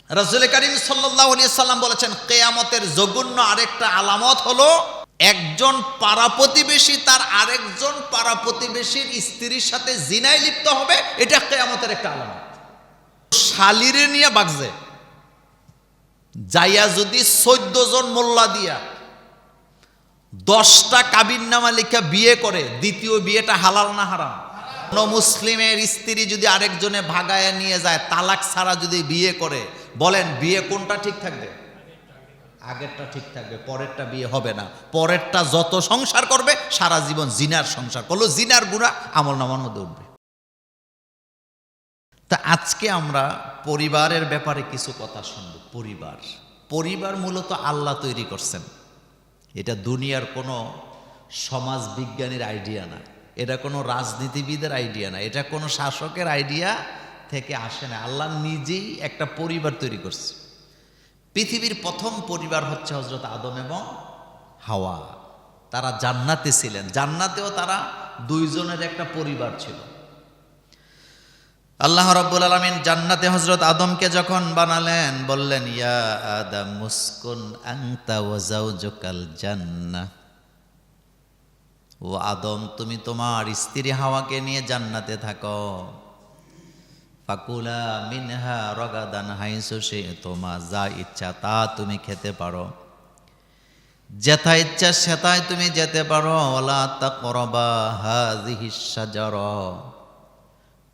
রাসূল করিম সাল্লাল্লাহু আলাইহি সাল্লাম বলেছেন, কিয়ামতের জঘন্য আরেকটা আলামত হলো একজন পাড়া প্রতিবেশী তার আরেকজন পাড়া প্রতিবেশীর স্ত্রীর সাথে জিনায় লিপ্ত হবে। এটা কিয়ামতের একটা আলামত। শালিরে নিয়ে বাগজে যাইয়া যদি 14 জন মোল্লা দিয়া 10টা কাবিননামা লেখা বিয়ে করে, দ্বিতীয় বিয়েটা হালাল না হারাম? কোন মুসলিমের স্ত্রী যদি আরেকজনে ভাগায় নিয়ে যায়, তালাক ছাড়া যদি বিয়ে করে, বলেন বিয়ে কোনটা ঠিক থাকবে? আগেরটা ঠিক থাকবে, পরেরটা বিয়ে হবে না। পরেরটা যত সংসার করবে সারা জীবন জিনার সংসার করলো, জিনার গুনাহ আমলনামার মধ্যে উঠবে। তা আজকে আমরা পরিবারের ব্যাপারে কিছু কথা শুনব। পরিবার মূলত আল্লাহ তৈরি করছেন। এটা দুনিয়ার কোনো সমাজ বিজ্ঞানীর আইডিয়া না, এটা কোনো রাজনীতিবিদের আইডিয়া না, এটা কোনো শাসকের আইডিয়া থেকে আসে না। আল্লাহ নিজেই একটা পরিবার তৈরি করছে। পৃথিবীর প্রথম পরিবার হচ্ছে হযরত আদম এবং হাওয়া। তারা জান্নাতে ছিলেন, জান্নাতেও তারা দুইজনের একটা পরিবার ছিল। আল্লাহ রাব্বুল আলামিন জান্নাতে হযরত আদমকে যখন বানালেন, বললেন ইয়া আদম মুসকুন আনতা ওয়া যাওজুকাল জান্নাহ, ও আদম তুমি তোমার স্ত্রী হাওয়াকে নিয়ে জান্নাতে থাকো। ফাকুলা মিনহা রাগাদান হাইসু শি'তুমা, যা ইচ্ছা তা তুমি খেতে পারো, যেথা ইচ্ছা সেথায় তুমি যেতে পারো। ওয়ালা তাকরাবা হাযিহিশ শাজারা,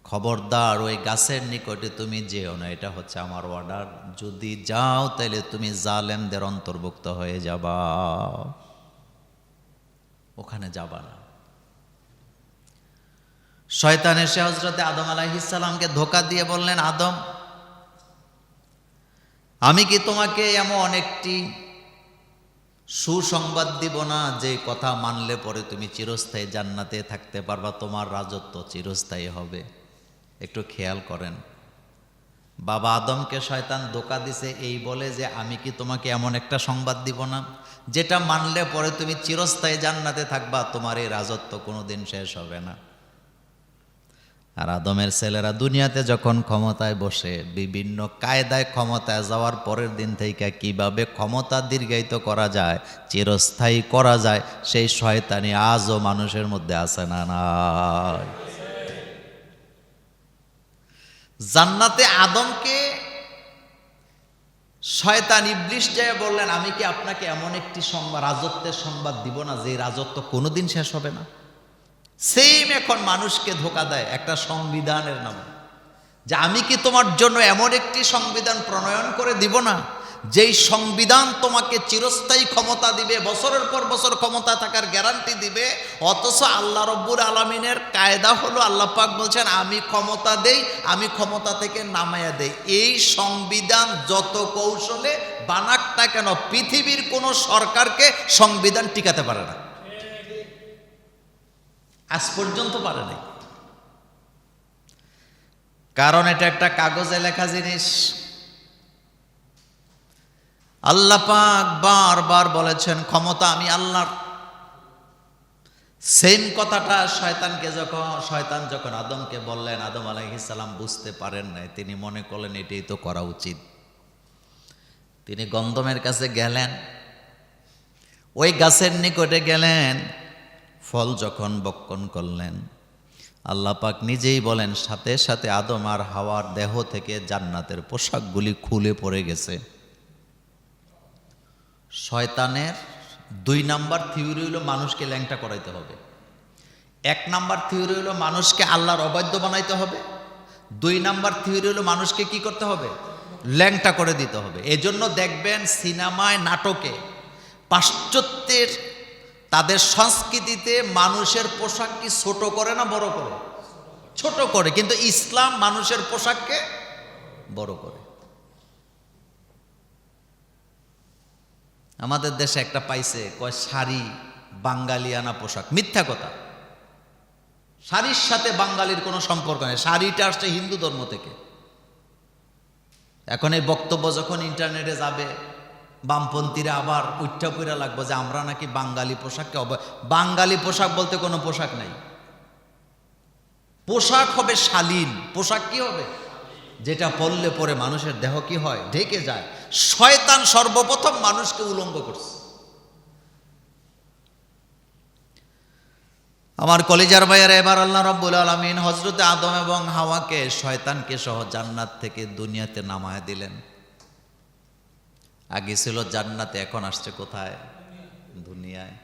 খবরদার ওই গাছের নিকটে তুমি যেও না, এটা হচ্ছে আমার অর্ডার। যদি যাও তাহলে তুমি জালেমদের অন্তর্ভুক্ত হয়ে যাবা, ওখানে যাবা না। শয়তান এসে হযরতে আদম আলাইহিস সালামকে ধোঁকা দিয়ে বললেন, আদম আমি কি তোমাকে এমন একটি সুসংবাদ দিব না যে কথা মানলে পরে তুমি চিরস্থায়ী জান্নাতে থাকতে পারবা, তোমার রাজত্ব চিরস্থায়ী হবে? একটু খেয়াল করেন, বাবা আদমকে শয়তান ধোঁকা দিছে এই বলে যে আমি কি তোমাকে এমন একটা সংবাদ দিব না যেটা মানলে পরে তুমি চিরস্থায়ী জান্নাতে থাকবা, তোমার এই রাজত্ব কোনোদিন শেষ হবে না। আর আদমের ছেলেরা দুনিয়াতে যখন ক্ষমতায় বসে, বিভিন্ন কায়দায় ক্ষমতায় যাওয়ার পরের দিন থেকে কিভাবে ক্ষমতা দীর্ঘায়িত করা যায়, চিরস্থায়ী করা যায়, সেই শয়তানি আজও মানুষের মধ্যে আছে না নাই? জান্নাতে আদমকে শয়তান ইবলিস যায় বললেন, আমি কি আপনাকে এমন একটি সংবাদ, রাজত্বের সংবাদ দিব না যে রাজত্ব কোনোদিন শেষ হবে না? সেম এখন মানুষকে ধোঁকা দেয় একটা সংবিধানের নামে, যে আমি কি তোমার জন্য এমন একটি সংবিধান প্রণয়ন করে দিব না যেই সংবিধান তোমাকে চিরস্থায়ী ক্ষমতা দিবে, বছরের পর বছর ক্ষমতা থাকার গ্যারান্টি দিবে। অথচ আল্লাহ রব্বুল আলামিনের কায়দা হলো, আল্লাহ পাক বলছেন আমি ক্ষমতা দেই, আমি ক্ষমতা থেকে নামাইয়া দেই। এই সংবিধান যত কৌশলে বানাক না কেন, পৃথিবীর কোনো সরকারকে সংবিধান টিকাতে পারে না, আজ পর্যন্ত পারে নাই। কারণ এটা একটা কাগজে লেখা জিনিস। আল্লাহ পাক বারবার বলেছেন ক্ষমতা আমি আল্লাহর। সেম কথাটা শয়তান যখন আদমকে বললেন, আদম আলাইহিস সালাম বুঝতে পারেন নাই, তিনি মনে করলেন এটাই তো করা উচিত। তিনি গন্ধমের কাছে গেলেন, ওই গাছের নিকটে গেলেন, ফল যখন ভক্ষণ করলেন, আল্লাহ পাক নিজেই বলেন সাথে সাথে আদম আর হাওয়ার দেহ থেকে জান্নাতের পোশাকগুলি খুলে পড়ে গেছে। শয়তানের 2 নাম্বার থিওরি হলো মানুষকে ল্যাংটা করাইতে হবে। 1 নাম্বার থিওরি হলো মানুষকে আল্লাহর অবাধ্য বানাইতে হবে। 2 নাম্বার থিওরি হলো মানুষকে কি করতে হবে? ল্যাংটা করে দিতে হবে। এজন্য দেখবেন সিনেমায়, নাটকে, পাশ্চাত্যের তাদের সংস্কৃতিতে মানুষের পোশাক কি ছোট করে না বড় করে? ছোট করে। কিন্তু ইসলাম মানুষের পোশাককে বড় করে। আমাদের দেশে একটা পাইছে, কয় শাড়ি বাঙালিয়ানা পোশাক। মিথ্যা কথা। শাড়ির সাথে বাঙালির কোনো সম্পর্ক নেই, শাড়িটা আসছে হিন্দু ধর্ম থেকে। এখন এই বক্তব্য যখন ইন্টারনেটে যাবে, বামপন্থীরা আবার উঠা পইরা লাগবে যে আমরা নাকি বাঙালি পোশাককে বাঙালি পোশাক বলতে কোনো পোশাক নাই। পোশাক হবে শালীন। পোশাক কি হবে? যেটা পড়লে পরে মানুষের দেহ কি হয়, ঢেকে যায়। শয়তান সর্বপ্রথম মানুষকে উলঙ্গ করছে। আমার কলিজার ভাইয়েরা, এবার আল্লাহ রাব্বুল আলামিন হযরতে আদম এবং হাওয়াকে শয়তানকে সহ জান্নাত থেকে দুনিয়াতে নামায় দিলেন। আগে ছিল জান্নাতে, এখন আসছে কোথায়? দুনিয়ায়।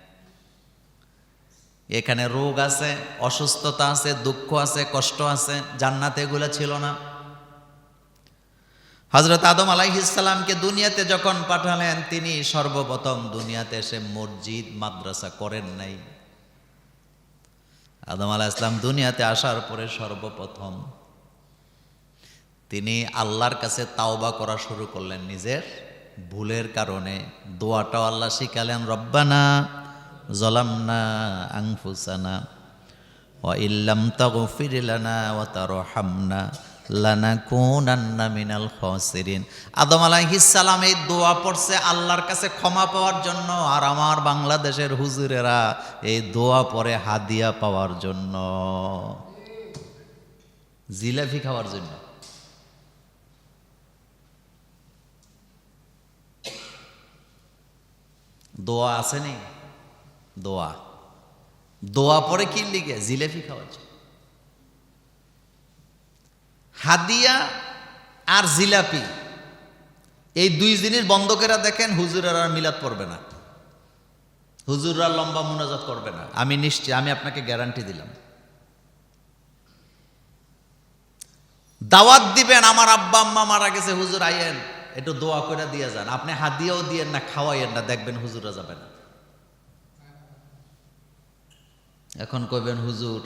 এখানে রোগ আছে, অসুস্থতা আছে, দুঃখ আছে, কষ্ট আছে। জান্নাতে এগুলো ছিল না। হযরত আদম আলাইহিস সালামকে দুনিয়াতে যখন পাঠালেন, তিনি সর্বপ্রথম দুনিয়াতে এসে মসজিদ মাদ্রাসা করেন নাই। আদম আলাইহিস সালাম দুনিয়াতে আসার পরে সর্বপ্রথম তিনি আল্লাহর কাছে তাওবা করা শুরু করলেন। নিজের ভুলের কারণে দোয়াটাও আল্লাহ শিখালেন, রব্বানা যালামনা আনফুসানা ওয়া ইল্লাম তাগফির লানা ওয়া তারহামনা লানাকুনান্না মিনাল খাসিরিন। আদম আলাইহিস সালাম এই দোয়া পড়ছে আল্লাহর কাছে ক্ষমা পাওয়ার জন্য, আর আমার বাংলাদেশের হুজুরেরা এই দোয়া পড়ে হাদিয়া পাওয়ার জন্য, জিলাপি খাওয়ার জন্য। দোয়া আসেনি? দোয়া দোয়া পরে কি লিগে? জিলাপি খাওয়ার জন্য। হাদিয়া আর জিলাপি এই দুই জিনিস বন্ধ করে দেখেন, হুজুরেরা আর মিলাদ পড়বে না, হুজুররা লম্বা মুনাজাত করবে না। আমি নিশ্চয়, আমি আপনাকে গ্যারান্টি দিলাম। দাওয়াত দিবেন, আমার আব্বা আম্মা মারা গেছে, হুজুর আইয়েন একটু দোয়া করে দিয়ে যান। আপনি হাদিয়াও দিয়েন না, খাওয়াইয়েন না, দেখবেন হুজুররা যাবে না। এখন কইবেন হুজুর,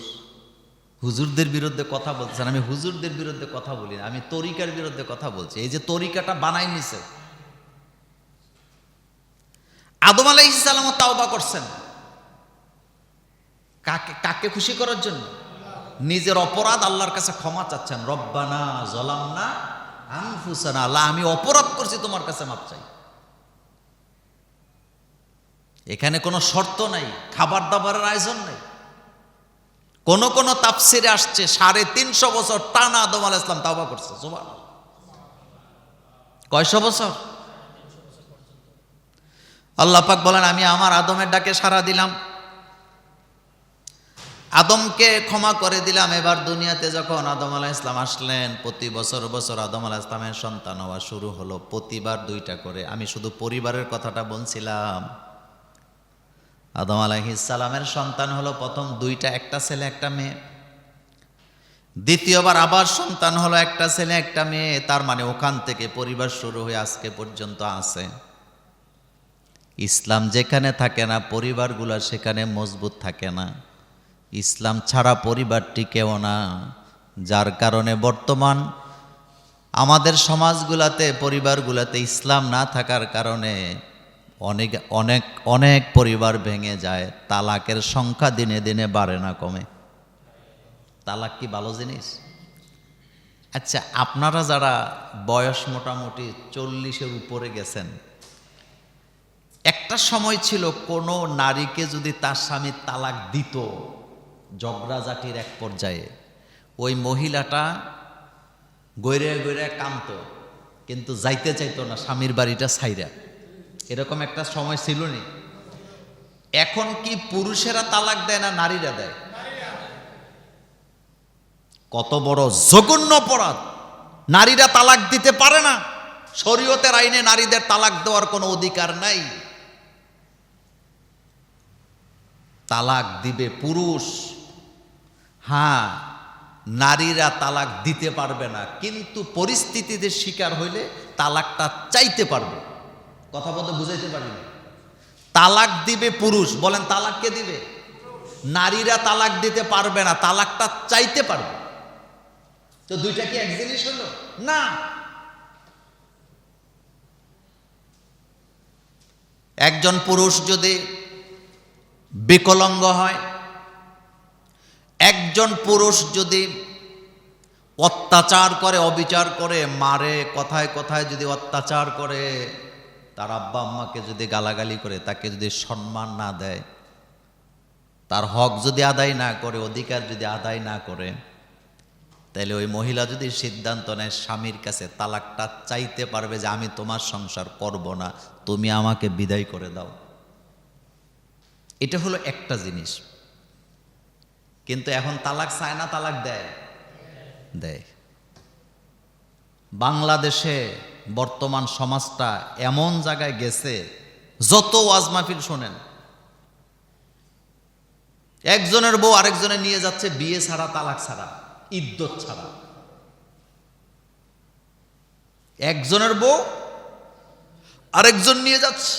হুজুরদের বিরুদ্ধে কথা বলছেন। আমি হুজুরদের বিরুদ্ধে কথা বলি না, আমি তরিকার বিরুদ্ধে কথা বলছি। এই যে তরিকাটা বানাই নিছে, আদম আলাইহিস সালাম তাওবা করছেন কাকে কাকে খুশি করার জন্য? নিজের অপরাধ আল্লাহর কাছে ক্ষমা চাচ্ছেন, রব্বানা যালামনা আনফুসানা, আল্লাহ আমি অপরাধ করছি, তোমার কাছে মাপ চাই। এখানে কোনো শর্ত নাই, খাবার দাবারের আয়োজন নাই। কোন কোন তাফসিরে আসছে 350 বছর টানা আদম আলাইহিস সালাম তাওবা করছে। সুবহানাল্লাহ। কয়শো বছর? আল্লাহ পাক বলেন, আমি আমার আদমের ডাকে সাড়া দিলাম, আদমকে ক্ষমা করে দিলাম। এবার দুনিয়াতে যখন আদম আলাইহিস সালাম আসলেন, প্রতি বছর বছর আদম আলাইহিস সালামের সন্তান হওয়া শুরু হলো, প্রতিবার 2টা করে। আমি শুধু পরিবারের কথাটা বলছিলাম। আদম আলাইহিস সালামের সন্তান হলো প্রথম 2টা, একটা ছেলে একটা মেয়ে। দ্বিতীয়বার আবার সন্তান হলো একটা ছেলে একটা মেয়ে। তার মানে ওখান থেকে পরিবার শুরু হয়ে আজকে পর্যন্ত আছে। ইসলাম যেখানে থাকে না, পরিবারগুলো সেখানে মজবুত থাকে না। ইসলাম ছাড়া পরিবার টিকেও না। যার কারণে বর্তমান আমাদের সমাজগুলাতে, পরিবারগুলাতে ইসলাম না থাকার কারণে অনেক অনেক অনেক পরিবার ভেঙে যায়। তালাকের সংখ্যা দিনে দিনে বাড়ে না, কমে। তালাক কি ভালো জিনিস? আচ্ছা, আপনারা যারা বয়স মোটামুটি 40-এর উপরে গেছেন, একটা সময় ছিল কোনো নারীকে যদি তার স্বামী তালাক দিত, ঝগড়াঝাটির এক পর্যায়ে ওই মহিলাটা গৈরে গৈরে কাঁদত, কিন্তু যাইতে চাইতো না স্বামীর বাড়িটা ছাইরা। এরকম একটা সময় ছিল নি? এখন কি পুরুষেরা তালাক দেয় না নারীরা দেয়? কত বড় জঘন্য অপরাধ! নারীরা তালাক দিতে পারে না। শরীয়তের আইনে নারীদের তালাক দেওয়ার কোনো অধিকার নাই। তালাক দিবে পুরুষ। হ্যাঁ, নারীরা তালাক দিতে পারবে না, কিন্তু পরিস্থিতিতে শিকার হইলে তালাকটা চাইতে পারবে। কথা বলতে বুঝাইতে পারিনি? তালাক দিবে পুরুষ। বলেন, তালাক কে দিবে? নারীরা তালাক দিতে পারবে না, তালাকটা চাইতে পারবে। তো 2টা কি এক জিনিস হলো? না। একজন পুরুষ যদি বিকলাঙ্গ হয়, একজন পুরুষ যদি অত্যাচার করে, অবিচার করে, মারে, কথায় কথায় যদি অত্যাচার করে, তার আব্বা আম্মাকে যদি গালাগালি করে, তাকে যদি সম্মান না দেয়, তার হক যদি আদায় না করে, অধিকার যদি আদায় না করে, তাইলে ওই মহিলা যদি সিদ্ধান্ত নেয় স্বামীর কাছে, তালাকটা চাইতে পারবে যে আমি তোমার সংসার করব না, তুমি আমাকে বিদায় করে দাও। এটা হলো একটা জিনিস। কিন্তু এখন তালাক চায় না, তালাক দেয় দেয়। বাংলাদেশে বর্তমান সমাজটা এমন জায়গায় গেছে, যত ওয়াজ মাহফিল শোনেন, একজনের বউ আরেকজনে নিয়ে যাচ্ছে বিয়ে ছাড়া, তালাক ছাড়া, ইদ্যত ছাড়া। একজনের বউ আরেকজন নিয়ে যাচ্ছে।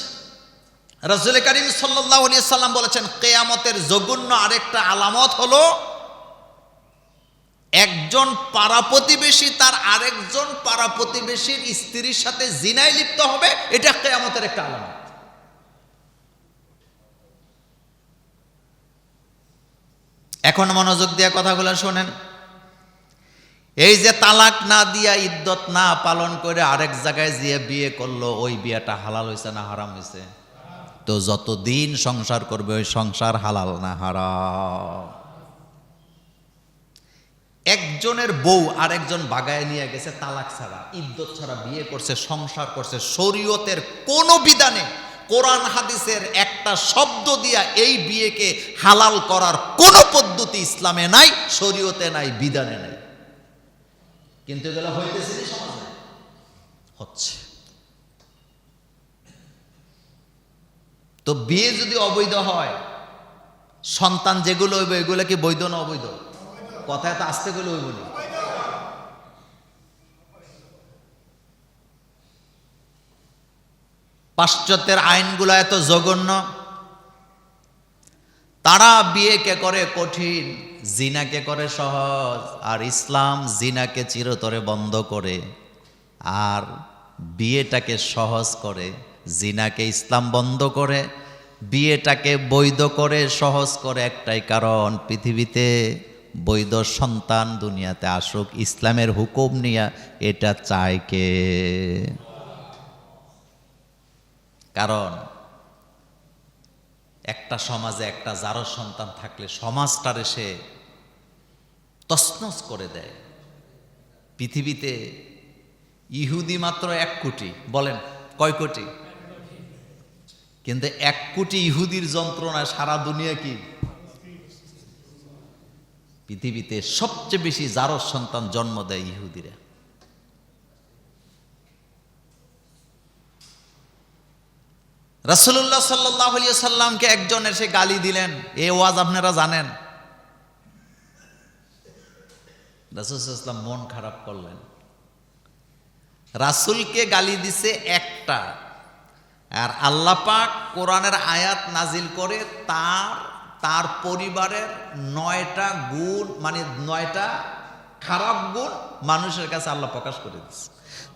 রাসূল করিম সাল্লাল্লাহু আলাইহি সাল্লাম বলেছেন, কিয়ামতের জঘন্য আরেকটা আলামত হলো একজন পাড়া প্রতিবেশী তার আরেকজন পাড়া প্রতিবেশীর স্ত্রীর সাথে জিনায় লিপ্ত হবে। এটা কিয়ামতের একটা আলামত। এখন মনোযোগ দিয়ে কথাগুলো শোনেন। এই যে তালাক না দিয়া, ইদ্যত না পালন করে আরেক জায়গায় যে বিয়ে করলো, ওই বিয়েটা হালাল হয়েছে না হারাম হয়েছে? তো যতদিন সংসার করবে ওই সংসার হালাল না হারাম? একজনের বউ আরেকজন বাগায় নিয়ে গেছে তালাক ছাড়া, ইদ্যত ছাড়া বিয়ে করছে, সংসার করছে। শরীয়তের কোন বিধানে, কোরআন হাদিসের একটা শব্দ দিয়া এই বিয়েকে হালাল করার কোন পদ্ধতি ইসলামে নাই, শরীয়তে নাই, বিধানে নাই। কিন্তু এগুলো হইতেছে না সমাজে, হচ্ছে। তো বিয়ে যদি অবৈধ হয়, সন্তান যেগুলো হইবে এগুলো কি বৈধ না অবৈধ? কথায় তো আসতে গেলে হইব না। পাশ্চাত্যের আইনগুলো এত জঘন্য, তারা বিয়েকে করে কঠিন, জিনাকে করে সহজ। আর ইসলাম জিনাকে চিরতরে বন্ধ করে আর বিয়েটাকে সহজ করে। জিনাকে ইসলাম বন্ধ করে, বিয়েটাকে বৈধ করে, সহজ করে। একটাই কারণ, পৃথিবীতে বৈধ সন্তান দুনিয়াতে আসুক ইসলামের হুকুম নিয়ে, এটা চায় কে? কারণ একটা সমাজে একটা জারজ সন্তান থাকলে সমাজটারে সে তছনছ করে দেয়। পৃথিবীতে ইহুদি মাত্র 1 কোটি, বলেন কয় কোটি? কিন্তু 1 কোটি ইহুদির যন্ত্রণায় সারা দুনিয়া কি? পৃথিবীতে সবচেয়ে বেশি জারজ সন্তান জন্ম দেয় ইহুদিরা। রাসূলুল্লাহ সাল্লাল্লাহু আলাইহি সাল্লামকে একজন এসে গালি দিলেন, এই ওয়াজ আপনারা জানেন। রাসূল সাল্লাল্লাহু আলাইহি ওয়াসাল্লাম মন খারাপ করলেন। রাসূলকে গালি দিছে একটা, আর আল্লাহ পাক কোরআনের আয়াত নাজিল করে তার পরিবারের 9টা গুণ, মানে 9টা খারাপ গুণ মানুষের কাছে আল্লাহ প্রকাশ করে দিচ্ছে।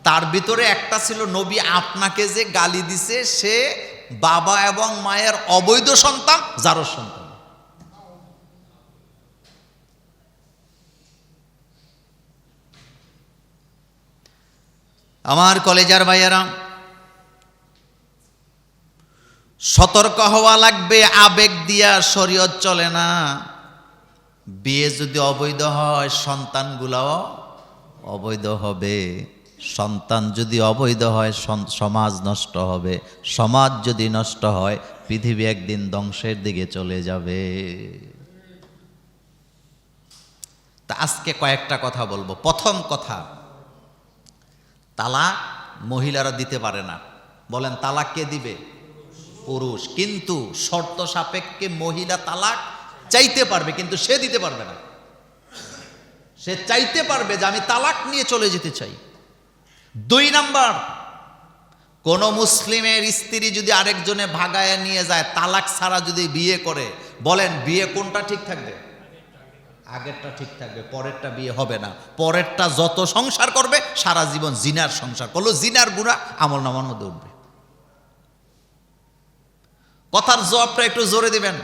তার ভিতরে একটা ছিল, নবী আপনাকে যে গালি দিছে সে বাবা এবং মায়ের অবৈধ সন্তান, জারজ সন্তান। আমার কলেজার ভাইয়েরা, সতর্ক হওয়া লাগবে। আবেগ দিয়া শরীয়ত চলে না। বিয়ে যদি অবৈধ হয়, সন্তানগুলাও অবৈধ হবে। সন্তান যদি অবৈধ হয়, সমাজ নষ্ট হবে। সমাজ যদি নষ্ট হয়, পৃথিবী একদিন ধ্বংসের দিকে চলে যাবে। তা আজকে কয়েকটা কথা বলবো। প্রথম কথা, তালাক মহিলারা দিতে পারে না। বলেন তালাক কে দিবে? পুরুষ। কিন্তু শর্ত সাপেক্ষে মহিলা তালাক চাইতে পারবে, কিন্তু সে দিতে পারবে না। সে চাইতে পারবে যে আমি তালাক নিয়ে চলে যেতে চাই। 2 নাম্বার, কোন মুসলিমের স্ত্রী যদি আরেকজনে ভাগায় নিয়ে যায়, তালাক ছাড়া যদি বিয়ে করে, বলেন বিয়ে কোনটা ঠিক থাকবে? আগেরটা ঠিক থাকবে, পরেরটা বিয়ে হবে না। পরেরটা যত সংসার করবে সারা জীবন জিনার সংসার করলো, জিনার গুনাহ আমলনামার মধ্যে উঠবে। কথার জবাবটা একটু জোরে দিবেন।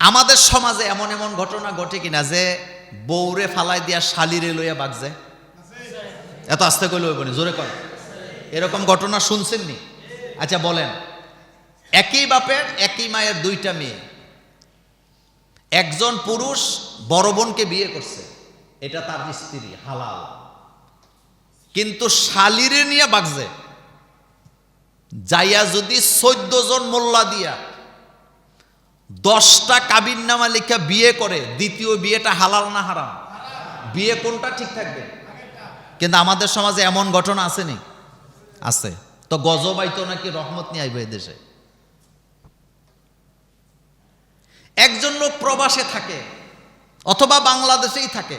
আমাদের সমাজে এমন এমন ঘটনা ঘটে কিনা যে বউরে ফালাই দিয়া শালিরে লইয়া বাগছে? এত আস্তে কইলে হইব না, জোরে কর। এরকম ঘটনা শুনছেননি? আচ্ছা বলেন, একই বাপের একই মায়ের 2টা মেয়ে, একজন পুরুষ বড় বোনকে বিয়ে করছে, এটা তার স্ত্রী হালাল, কিন্তু শালিরে নিয়ে বাগজে যাইয়া যদি 14 জন মোল্লা দিয়া 10টা কাবিন নামা লিখা বিয়ে করে, দ্বিতীয় বিয়েটা হালাল না হারাম? বিয়ে কোনটা ঠিক থাকবে? কিন্তু আমাদের সমাজে এমন ঘটনা আসেনি? আছে। তো গজবাইতো নাকি রহমত নিয়ে আইবে দেশে। একজন লোক প্রবাসে থাকে অথবা বাংলাদেশেই থাকে,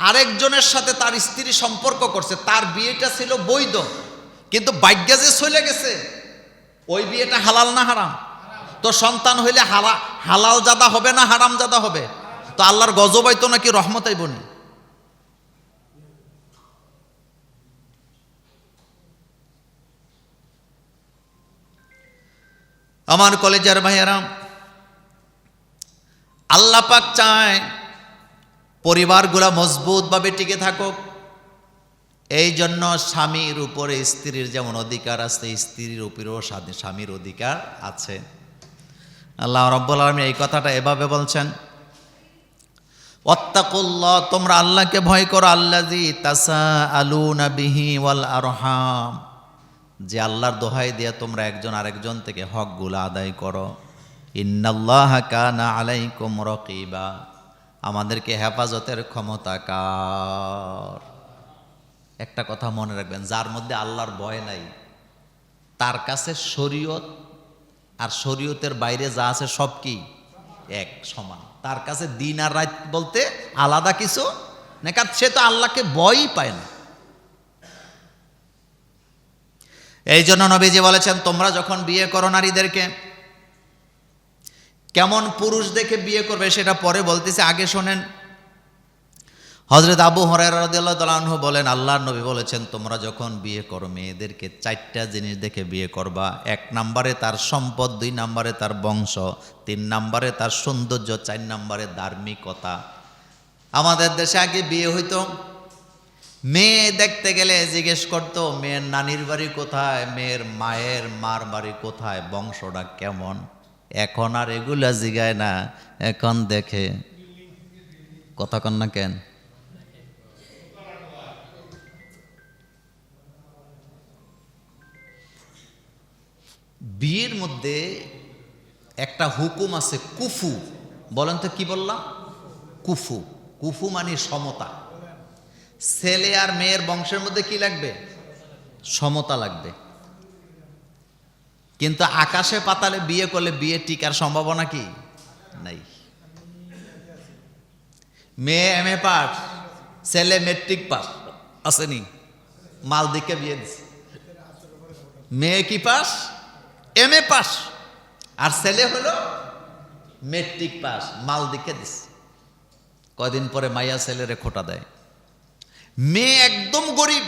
আরেকজনের সাথে তার স্ত্রী সম্পর্ক করছে, তার বিয়েটা ছিল বৈধ, কিন্তু ভাগ্যে যে চলে গেছে, ওই বিয়েটা হালাল না হারাম? তো সন্তান হইলে হালাল জাদা হবে না হারাম জাদা হবে? তো আল্লাহর গজব আইতো নাকি রহমত আইবনি? আমার কলেজের ভাইয়েরা, আল্লাহ পাক চায় পরিবারগুলা মজবুতভাবে টিকে থাকুক। এই জন্য স্বামীর উপরে স্ত্রীর যেমন অধিকার আছে, স্ত্রীর উপরেও স্বামীর অধিকার আছে। আল্লাহ রাব্বুল আলামিন এই কথাটা এভাবে বলছেন, ওয়াত্তাকুল্লাহ, তোমরা আল্লাহকে ভয় করো, আল্লাযী তাসাআলুনা বিহি ওয়াল আরহাম, যে আল্লাহর দোহাই দিয়ে তোমরা একজন আরেকজন থেকে হকগুলো আদায় করো। ইন্নাল্লাহা কানা আলাইকুম রাকিবা, আমাদেরকে হেফাজতের ক্ষমতাকার। একটা কথা মনে রাখবেন, যার মধ্যে আল্লাহর ভয় নাই তার কাছে শরীয়ত আর শরীয়তের বাইরে যা আছে সব কি এক সমান। তার কাছে দিন আর রাত বলতে আলাদা কিছু না, কারণ সে তো আল্লাহকে ভয়ই পায় না। এই জন্য নবীজি বলেছেন, তোমরা যখন বিয়ে করো নারীদেরকে কেমন পুরুষ দেখে বিয়ে করবে সেটা পরে বলতেছে, আগে শোনেন। হযরত আবু হুরায়রা রাদিয়াল্লাহু তাআলা আনহু বলেন, আল্লাহর নবী বলেছেন, তোমরা যখন বিয়ে করো মেয়েদেরকে 4টা জিনিস দেখে বিয়ে করবা। 1 নম্বরে তার সম্পদ, 2 নম্বরে তার বংশ, 3 নম্বরে তার সৌন্দর্য, 4 নম্বরে ধার্মিকতা। আমাদের দেশে আগে বিয়ে হইতো, মেয়ে দেখতে গেলে জিজ্ঞেস করতো মেয়ের নানির বাড়ি কোথায়, মেয়ের মার বাড়ি কোথায়, বংশটা কেমন। এখন আর এগুলা জিগায় না, এখন দেখে। কথা কন না কেন? বিয়ের মধ্যে একটা হুকুম আছে, কুফু। বলেন তো কি বললাম? কুফু। কুফু মানে সমতা। ছেলে আর মেয়ের বংশের মধ্যে কি লাগবে? সমতা লাগবে। কিন্তু আকাশে পাতালে বিয়ে করলে বিয়ে টিকার সম্ভাবনা কি নাই। মেয়ে MA পাস, ছেলে মেট্রিক পাস, আসেনি? মাল দিকে বিয়ে দিছে। মেয়ে কি পাস? MA পাস, আর ছেলে হলো মেট্রিক পাস, মাল দিকে দিছে। কয়দিন পরে মাইয়া ছেলেরে খোটা দেয়। মেয়ে একদম গরিব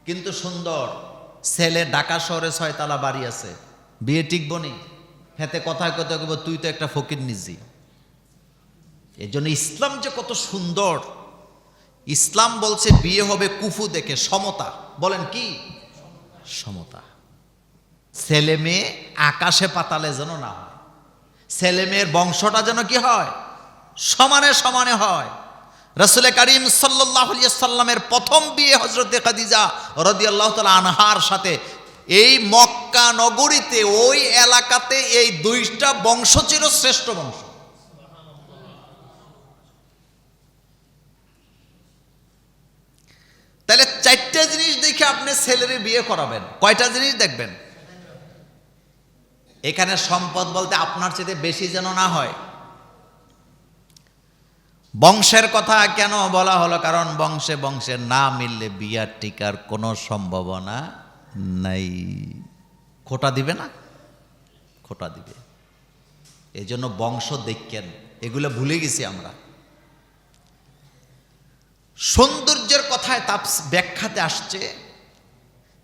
কিন্তু সুন্দর, ছেলে ঢাকা শহরে 6 তলা বাড়ি আছে, বিয়ে টিকবো নি? হেতে কথায় কথায় কইব তুই তো একটা ফকির নিজি। এই জন্য ইসলাম যে কত সুন্দর। ইসলাম বলছে বিয়ে হবে কুফু দেখে, সমতা। বলেন কি? সমতা। ছেলে মেয়ে আকাশে পাতালে যেন না হয়, ছেলে মেয়ের বংশটা যেন কি হয়? সমানে সমানে হয়। রাসূল করিম সাল্লাল্লাহু আলাইহি সাল্লামের প্রথম বিয়ে হযরতে খাদিজা রাদিয়াল্লাহু তাআলা আনহার সাথে এই মক্কা নগরীতে, ওই এলাকাতে এই 2টা বংশ ছিল শ্রেষ্ঠ বংশ। তাহলে 4টা জিনিস দেখে আপনি ছেলের বিয়ে করাবেন। কয়টা জিনিস দেখবেন? এখানে সম্পদ বলতে আপনার চেয়ে বেশি যেন না হয়। বংশের কথা কেন বলা হলো? কারণ বংশে বংশে না মিললে বিয়ার টিকার কোনো সম্ভাবনা নাই। খোটা দিবে না? খোটা দিবে। এই জন্য বংশ দেখেন, এগুলো ভুলে গেছি আমরা। সৌন্দর্যের কথায় ব্যাখ্যাতে আসছে,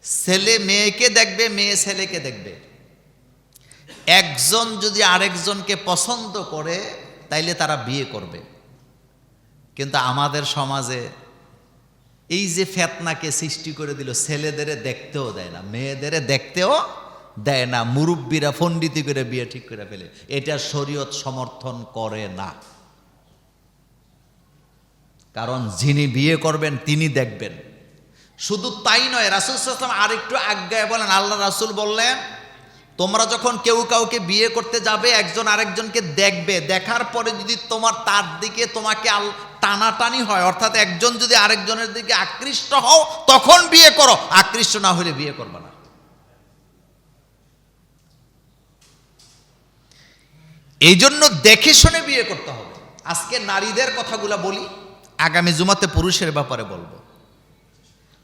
ছেলে মেয়েকে দেখবে, মেয়ে ছেলেকে দেখবে। একজন যদি আরেকজনকে পছন্দ করে তাইলে তারা বিয়ে করবে। কিন্তু আমাদের সমাজে এই যে ফেতনাকে সৃষ্টি করে দিল, ছেলেদের দেখতেও দেয় না, মেয়েদের দেখতেও দেয় না, মুরব্বীরা পণ্ডিতি করে বিয়ে ঠিক করে ফেলে। এটা শরীয়ত সমর্থন করে না। কারণ যিনি বিয়ে করবেন তিনি দেখবেন। শুধু তাই নয়, রাসূল সাল্লাল্লাহু আলাইহি ওয়াসাল্লাম আরেকটু আজ্ঞায় বলেন, আল্লাহ রাসূল বললেন, তোমরা যখন কেউ কাউকে বিয়ে করতে যাবে একজন আরেকজনকে দেখবে, দেখার পরে যদি তার দিকে তোমাকে টানাটানি হয়, অর্থাৎ একজন যদি আরেকজনের দিকে আকৃষ্ট হও তখন বিয়ে করো, আকৃষ্ট না হলে বিয়ে করবে না। এই জন্য দেখে শুনে বিয়ে করতে হবে। আজকে নারীদের কথাগুলো বলি, আগামী জুমাতে পুরুষের ব্যাপারে বলবো।